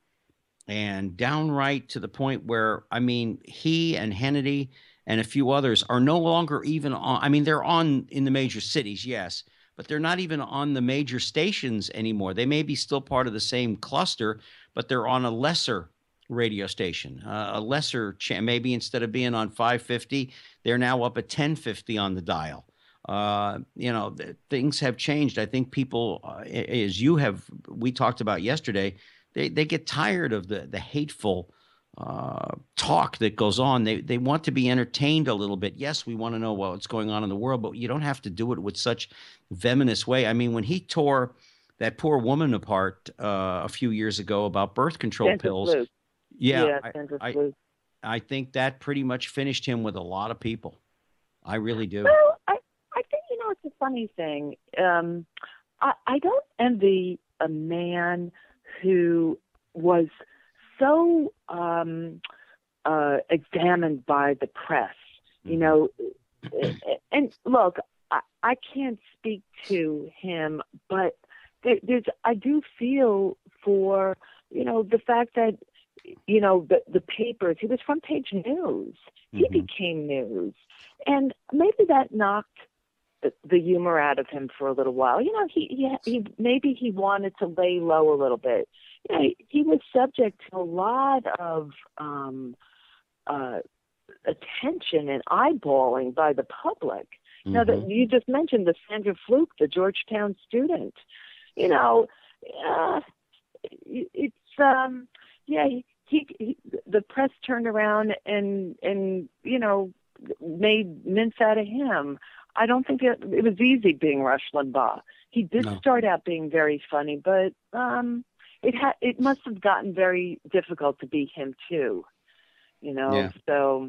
and downright, to the point where, I mean, he and Hannity and a few others are no longer even on. I mean, they're on in the major cities, yes, but they're not even on the major stations anymore. They may be still part of the same cluster, but they're on a lesser radio station, a lesser maybe instead of being on 550, they're now up at 1050 on the dial. You know, things have changed. I think people, as we talked about yesterday, they get tired of the hateful talk that goes on. They want to be entertained a little bit. Yes, we want to know what's going on in the world, but you don't have to do it with such venomous way. I mean, when he tore that poor woman apart a few years ago about birth control pills, I think that pretty much finished him with a lot of people. I really do. Well, I think, you know, it's a funny thing. I don't envy a man who was so examined by the press, you know. And look, I can't speak to him, but I do feel for, you know, the fact that, you know, the papers, he was front page news. He became news. And maybe that knocked the humor out of him for a little while. You know, he maybe he wanted to lay low a little bit. You know, he was subject to a lot of attention and eyeballing by the public. Now, that you just mentioned the Sandra Fluke, the Georgetown student. You know, it's the press turned around and made mince out of him. I don't think it was easy being Rush Limbaugh. He did start out being very funny, but it must have gotten very difficult to be him too. So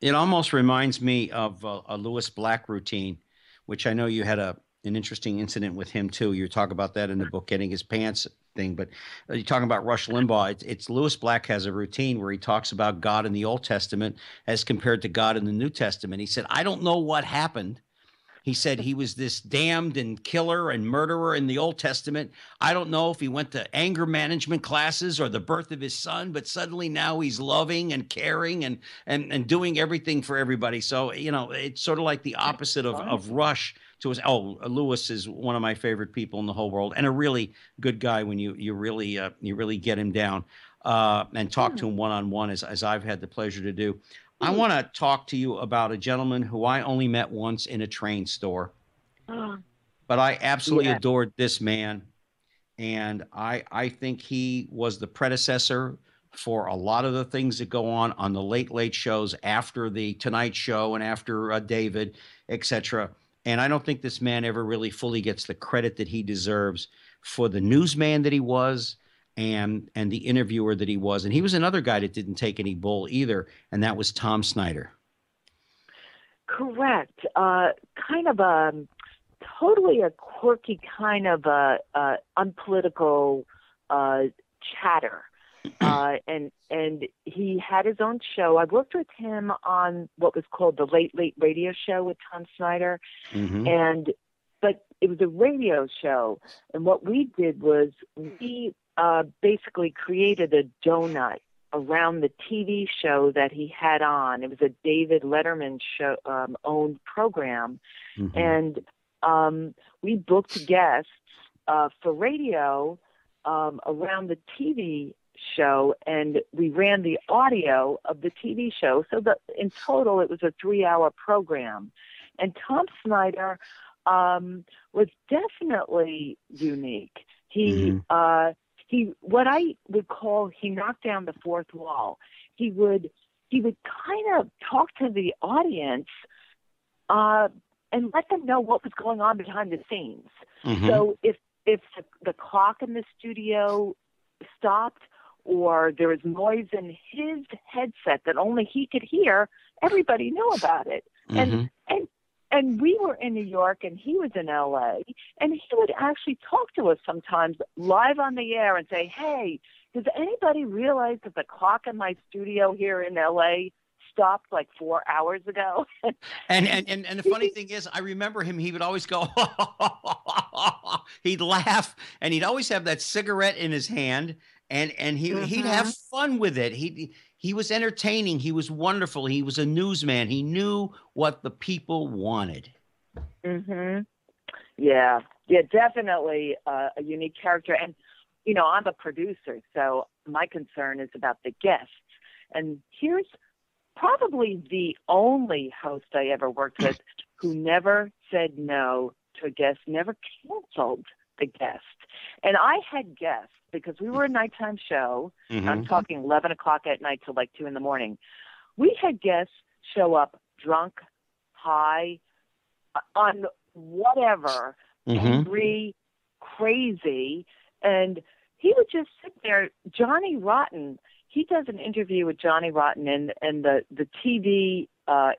it almost reminds me of a Lewis Black routine, which I know you had an interesting incident with him too. You talk about that in the book, getting his pants thing. But you're talking about Rush Limbaugh. It's Lewis Black has a routine where he talks about God in the Old Testament as compared to God in the New Testament. He said, I don't know what happened. He said he was this damned and killer and murderer in the Old Testament. I don't know if he went to anger management classes or the birth of his son, but suddenly now he's loving and caring and doing everything for everybody. So, it's sort of like the opposite of Rush to his. Oh, Lewis is one of my favorite people in the whole world and a really good guy when you really get him down and talk to him one-on-one as I've had the pleasure to do. I want to talk to you about a gentleman who I only met once in a train store, but I absolutely adored this man. And I think he was the predecessor for a lot of the things that go on the late, late shows after the Tonight Show and after David, etc. And I don't think this man ever really fully gets the credit that he deserves for the newsman that he was and the interviewer that he was. And he was another guy that didn't take any bull either, and that was Tom Snyder. Correct. Kind of totally a quirky kind of unpolitical chatter. And he had his own show. I worked with him on what was called the Late Late Radio Show with Tom Snyder. But it was a radio show. And what we did was we basically created a donut around the TV show that he had on. It was a David Letterman show, owned program. And we booked guests for radio around the TV show, and we ran the audio of the TV show. So that in total, it was a 3-hour program. And Tom Snyder was definitely unique. He what I would call, he knocked down the fourth wall. He would kind of talk to the audience and let them know what was going on behind the scenes. So if the clock in the studio stopped or there was noise in his headset that only he could hear, everybody knew about it. And we were in New York and he was in LA, and he would actually talk to us sometimes live on the air and say, hey, does anybody realize that the clock in my studio here in LA stopped like 4 hours ago? and the funny thing is, I remember him, he would always go, he'd laugh, and he'd always have that cigarette in his hand, and he'd have fun with it. He was entertaining. He was wonderful. He was a newsman. He knew what the people wanted. Yeah, definitely a unique character. And, I'm a producer, so my concern is about the guests. And here's probably the only host I ever worked with who never said no to a guest, never canceled the guest. And I had guests because we were a nighttime show. I'm talking 11 o'clock at night till like 2 in the morning. We had guests show up drunk, high, on whatever, angry, crazy, and he would just sit there. Johnny Rotten, he does an interview with Johnny Rotten, and the TV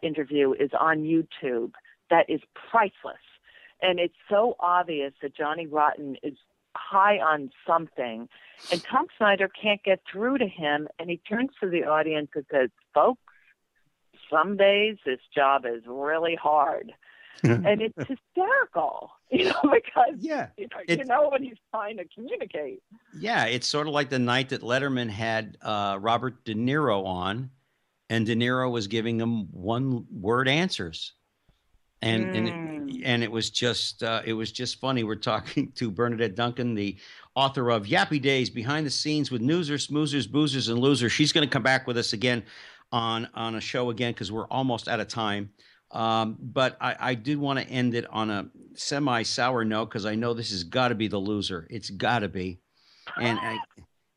interview is on YouTube. That is priceless. And it's so obvious that Johnny Rotten is high on something, and Tom Snyder can't get through to him, and he turns to the audience and says, folks, some days this job is really hard. And it's hysterical, because you know when he's trying to communicate. Yeah, it's sort of like the night that Letterman had Robert De Niro on, and De Niro was giving him one-word answers. And it was just funny. We're talking to Bernadette Duncan, the author of Yappy Days, Behind the Scenes with Newsers, Schmoozers, Boozers, and Losers. She's going to come back with us again on a show again because we're almost out of time. But I did want to end it on a semi-sour note because I know this has got to be the loser. It's got to be. And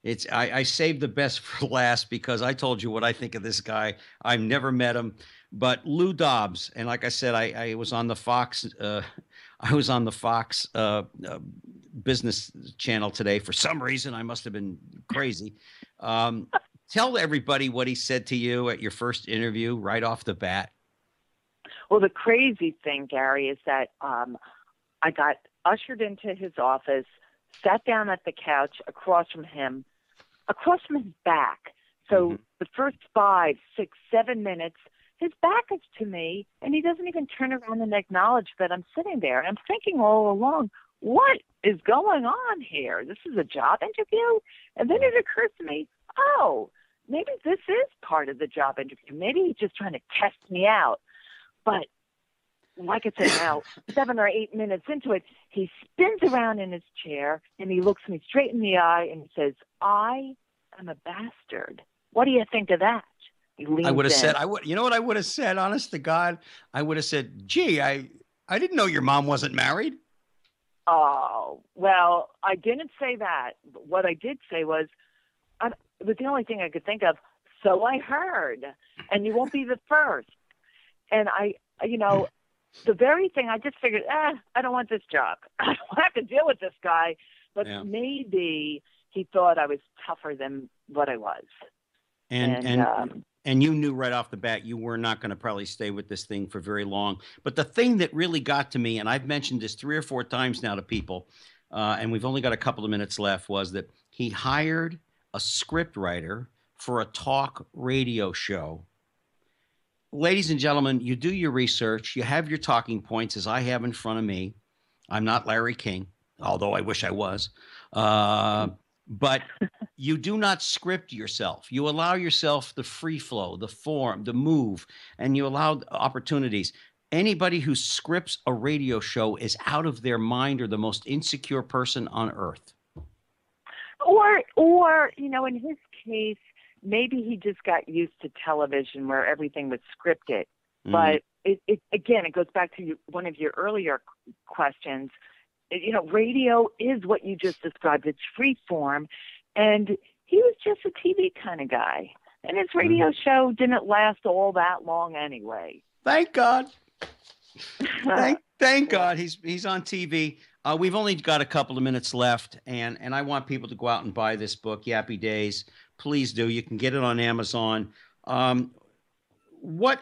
I saved the best for last because I told you what I think of this guy. I've never met him, but Lou Dobbs, and like I said, I was on the Fox. I was on the Fox business channel today for some reason. I must have been crazy. Tell everybody what he said to you at your first interview right off the bat. Well, the crazy thing, Gary, is that I got ushered into his office, sat down at the couch across from his back. So the first 5, 6, 7 minutes, his back is to me, and he doesn't even turn around and acknowledge that I'm sitting there. And I'm thinking all along, what is going on here? This is a job interview? And then it occurs to me, oh, maybe this is part of the job interview. Maybe he's just trying to test me out. But like I said, now 7 or 8 minutes into it, he spins around in his chair and he looks me straight in the eye and he says, I am a bastard. What do you think of that? He leans I would have in. said, you know what I would have said, honest to God? I would have said, gee, I didn't know your mom wasn't married. Oh, well, I didn't say that. What I did say was, it was the only thing I could think of. So I heard, and you won't be the first. And the very thing I just figured, I don't want this job. I don't have to deal with this guy. But maybe he thought I was tougher than what I was. And you knew right off the bat you were not going to probably stay with this thing for very long. But the thing that really got to me, and I've mentioned this 3 or 4 times now to people, and we've only got a couple of minutes left, was that he hired a script writer for a talk radio show. Ladies and gentlemen, you do your research. You have your talking points, as I have in front of me. I'm not Larry King, although I wish I was. But you do not script yourself. You allow yourself the free flow, the form, the move, and you allow opportunities. Anybody who scripts a radio show is out of their mind or the most insecure person on earth. Or in his case, maybe he just got used to television where everything was scripted. But it goes back to one of your earlier questions. Radio is what you just described. It's free form. And he was just a TV kind of guy. And his radio show didn't last all that long anyway. Thank God. Thank God he's on TV. We've only got a couple of minutes left, and I want people to go out and buy this book, Yappy Days. Please do. You can get it on Amazon. What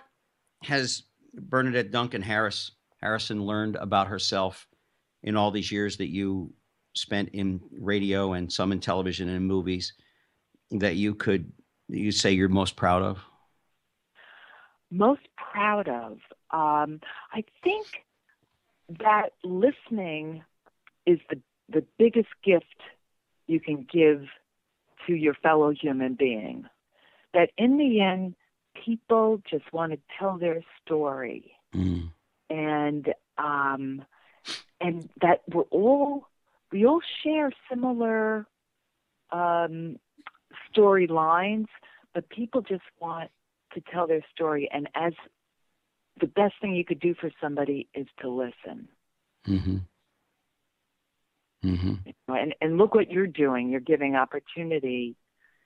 has Bernadette Duncan Harrison learned about herself in all these years that you spent in radio and some in television and in movies that you say you're most proud of? Most proud of? I think that listening is the biggest gift you can give to your fellow human being. That in the end, people just want to tell their story. And that we all share similar storylines, but people just want to tell their story. And as the best thing you could do for somebody is to listen. And look what you're doing. You're giving opportunity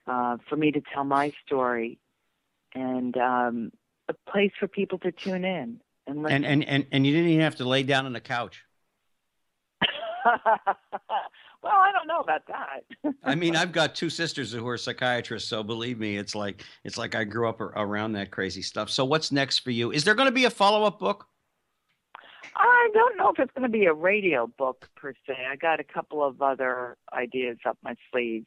for me to tell my story, and a place for people to tune in and listen. And you didn't even have to lay down on the couch. Well, I don't know about that. I mean, I've got 2 sisters who are psychiatrists, so believe me, it's like I grew up around that crazy stuff. So what's next for you? Is there going to be a follow-up book? I don't know if it's going to be a radio book per se. I got a couple of other ideas up my sleeves,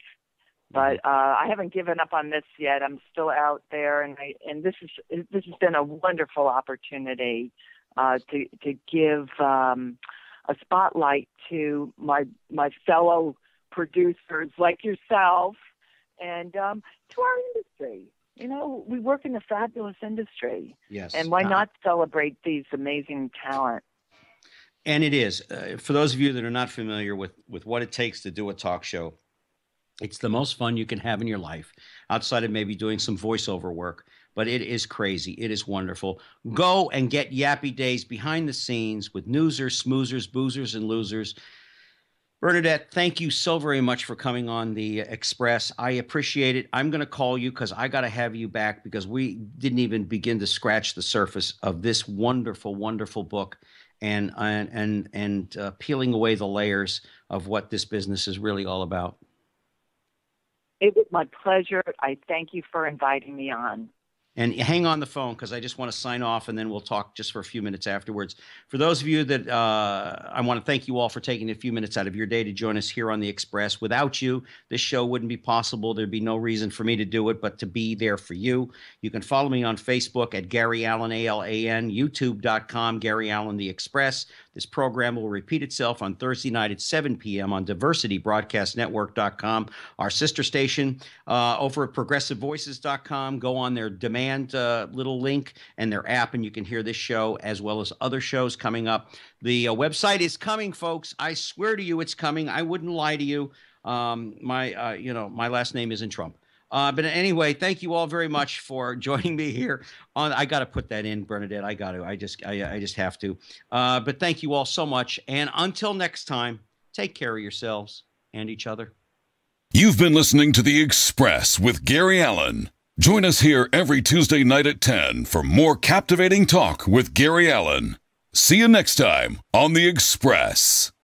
but I haven't given up on this yet. I'm still out there, and this has been a wonderful opportunity to give a spotlight to my fellow producers like yourself, and to our industry. We work in a fabulous industry. Yes. And why not celebrate these amazing talent? And it is. For those of you that are not familiar with what it takes to do a talk show, it's the most fun you can have in your life, outside of maybe doing some voiceover work. But it is crazy. It is wonderful. Go and get Yappy Days behind the scenes with newsers, schmoozers, boozers, and losers. Bernadette, thank you so very much for coming on the Express. I appreciate it. I'm going to call you because I got to have you back because we didn't even begin to scratch the surface of this wonderful, wonderful book and peeling away the layers of what this business is really all about. It was my pleasure. I thank you for inviting me on. And hang on the phone because I just want to sign off and then we'll talk just for a few minutes afterwards. For those of you that I want to thank you all for taking a few minutes out of your day to join us here on the Express. Without you, this show wouldn't be possible. There'd be no reason for me to do it, but to be there for you. You can follow me on Facebook at Gary Allen, ALAN, YouTube.com, Gary Allen The Express. This program will repeat itself on Thursday night at 7 p.m. on diversitybroadcastnetwork.com. Our sister station over at progressivevoices.com. Go on their demand little link and their app, and you can hear this show as well as other shows coming up. The website is coming, folks. I swear to you it's coming. I wouldn't lie to you. My last name isn't Trump. But anyway, thank you all very much for joining me here. I got to put that in, Bernadette. I got to. I just have to. But thank you all so much. And until next time, take care of yourselves and each other. You've been listening to The Express with Gary Allen. Join us here every Tuesday night at 10 for more captivating talk with Gary Allen. See you next time on The Express.